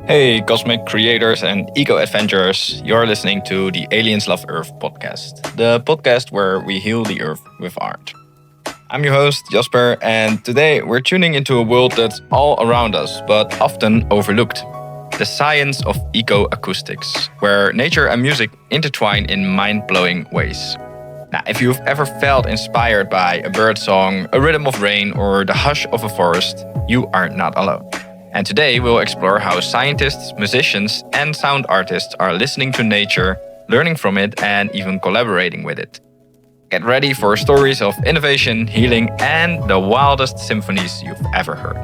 Hey, cosmic creators and eco-adventurers. You're listening to the Aliens Love Earth podcast, the podcast where we heal the Earth with art. I'm your host, Jasper, and today we're tuning into a world that's all around us, but often overlooked. The science of eco-acoustics, where nature and music intertwine in mind-blowing ways. Now, if you've ever felt inspired by a bird song, a rhythm of rain, or the hush of a forest, you are not alone. And today we'll explore how scientists, musicians, and sound artists are listening to nature, learning from it, and even collaborating with it. Get ready for stories of innovation, healing, and the wildest symphonies you've ever heard.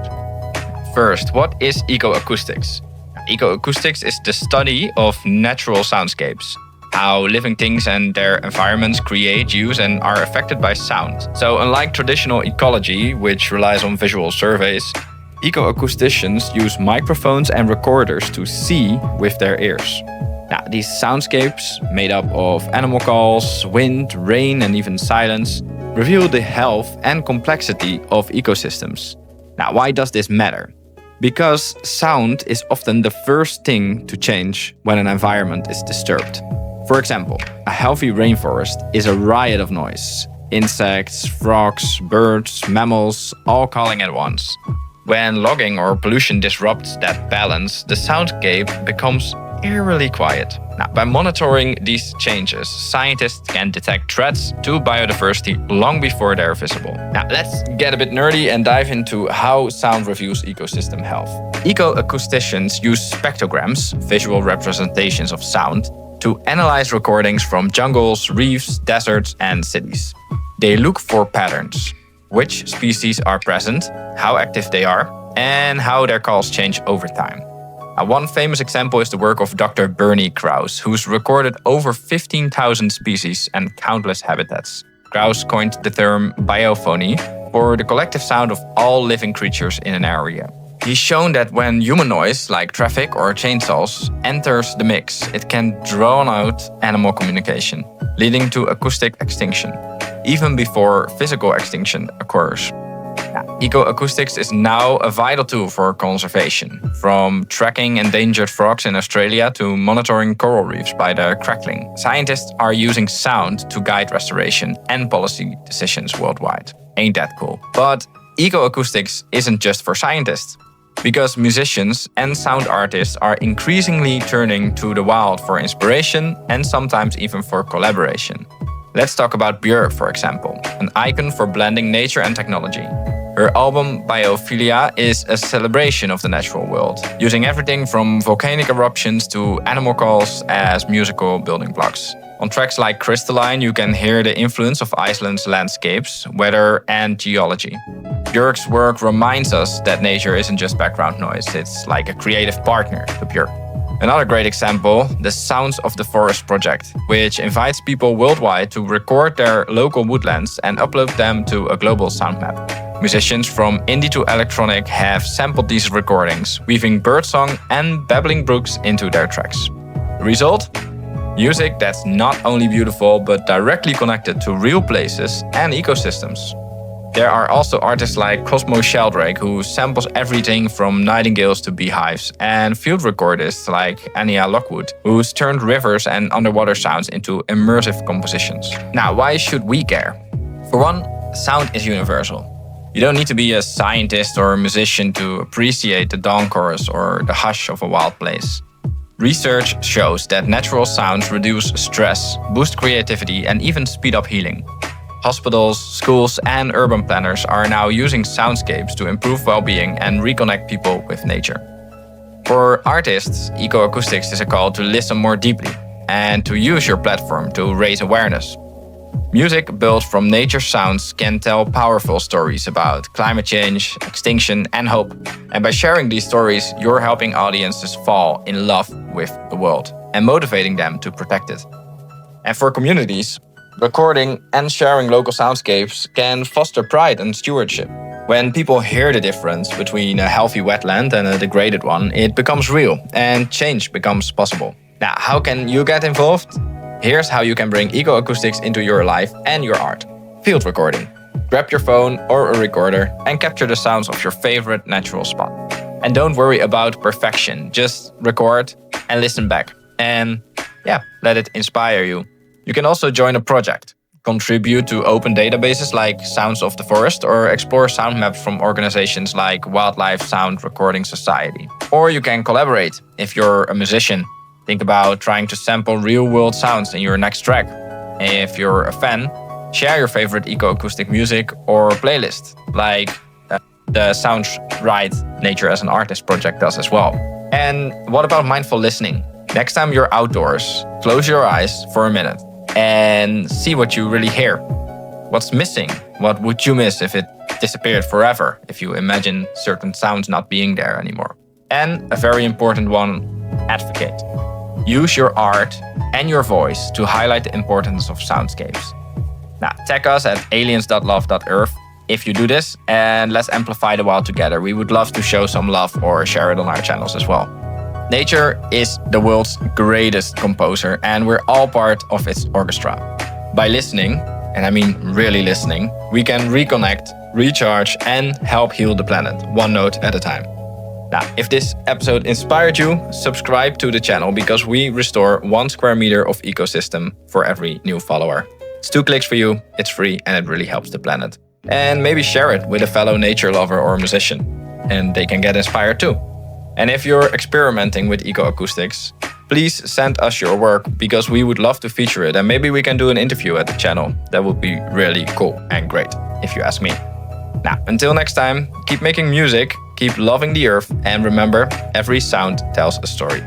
First, what is eco-acoustics? Eco-acoustics is the study of natural soundscapes, how living things and their environments create, use, and are affected by sound. So unlike traditional ecology, which relies on visual surveys, eco-acousticians use microphones and recorders to see with their ears. Now, these soundscapes, made up of animal calls, wind, rain, and even silence, reveal the health and complexity of ecosystems. Now, why does this matter? Because sound is often the first thing to change when an environment is disturbed. For example, a healthy rainforest is a riot of noise. Insects, frogs, birds, mammals, all calling at once. When logging or pollution disrupts that balance, the soundscape becomes eerily quiet. Now, by monitoring these changes, scientists can detect threats to biodiversity long before they're visible. Now, let's get a bit nerdy and dive into how sound reviews ecosystem health. Eco-acousticians use spectrograms, visual representations of sound, to analyze recordings from jungles, reefs, deserts, and cities. They look for patterns. Which species are present, how active they are, and how their calls change over time. One famous example is the work of Dr. Bernie Krause, who's recorded over 15,000 species and countless habitats. Krause coined the term biophony for the collective sound of all living creatures in an area. He's shown that when human noise, like traffic or chainsaws, enters the mix, it can drown out animal communication, leading to acoustic extinction, even before physical extinction occurs. Eco-acoustics is now a vital tool for conservation, from tracking endangered frogs in Australia to monitoring coral reefs by their crackling. Scientists are using sound to guide restoration and policy decisions worldwide. Ain't that cool? But eco-acoustics isn't just for scientists, because musicians and sound artists are increasingly turning to the wild for inspiration and sometimes even for collaboration. Let's talk about Björk, for example, an icon for blending nature and technology. Her album Biophilia is a celebration of the natural world, using everything from volcanic eruptions to animal calls as musical building blocks. On tracks like Crystalline, you can hear the influence of Iceland's landscapes, weather, and geology. Björk's work reminds us that nature isn't just background noise, it's like a creative partner to Björk. Another great example, the Sounds of the Forest project, which invites people worldwide to record their local woodlands and upload them to a global sound map. Musicians from indie to electronic have sampled these recordings, weaving birdsong and babbling brooks into their tracks. The result? Music that's not only beautiful but directly connected to real places and ecosystems. There are also artists like Cosmo Sheldrake, who samples everything from nightingales to beehives, and field recordists like Anya Lockwood, who's turned rivers and underwater sounds into immersive compositions. Now, why should we care? For one, sound is universal. You don't need to be a scientist or a musician to appreciate the dawn chorus or the hush of a wild place. Research shows that natural sounds reduce stress, boost creativity, and even speed up healing. Hospitals, schools, and urban planners are now using soundscapes to improve well-being and reconnect people with nature. For artists, eco-acoustics is a call to listen more deeply and to use your platform to raise awareness. Music built from nature's sounds can tell powerful stories about climate change, extinction, and hope. And by sharing these stories, you're helping audiences fall in love with the world and motivating them to protect it. And for communities, recording and sharing local soundscapes can foster pride and stewardship. When people hear the difference between a healthy wetland and a degraded one, it becomes real and change becomes possible. Now, how can you get involved? Here's how you can bring eco-acoustics into your life and your art. Field recording. Grab your phone or a recorder and capture the sounds of your favorite natural spot. And don't worry about perfection. Just record and listen back. And let it inspire you. You can also join a project, contribute to open databases like Sounds of the Forest, or explore sound maps from organizations like Wildlife Sound Recording Society. Or you can collaborate if you're a musician. Think about trying to sample real-world sounds in your next track. If you're a fan, share your favorite eco-acoustic music or playlist, like the Sounds Right Nature as an Artist project does as well. And what about mindful listening? Next time you're outdoors, close your eyes for a minute and see what you really hear. What's missing? What would you miss if it disappeared forever, if you imagine certain sounds not being there anymore? And a very important one, advocate. Use your art and your voice to highlight the importance of soundscapes. Now, tag us at aliens.love.earth if you do this, and let's amplify the wild together. We would love to show some love or share it on our channels as well. Nature is the world's greatest composer, and we're all part of its orchestra. By listening, and I mean really listening, we can reconnect, recharge, and help heal the planet, one note at a time. Now, if this episode inspired you, subscribe to the channel because we restore 1 square meter of ecosystem for every new follower. It's 2 clicks for you, it's free, and it really helps the planet. And maybe share it with a fellow nature lover or musician, and they can get inspired too. And if you're experimenting with eco-acoustics, please send us your work because we would love to feature it, and maybe we can do an interview at the channel. That would be really cool and great, if you ask me. Now, until next time, keep making music, keep loving the earth, and remember, every sound tells a story.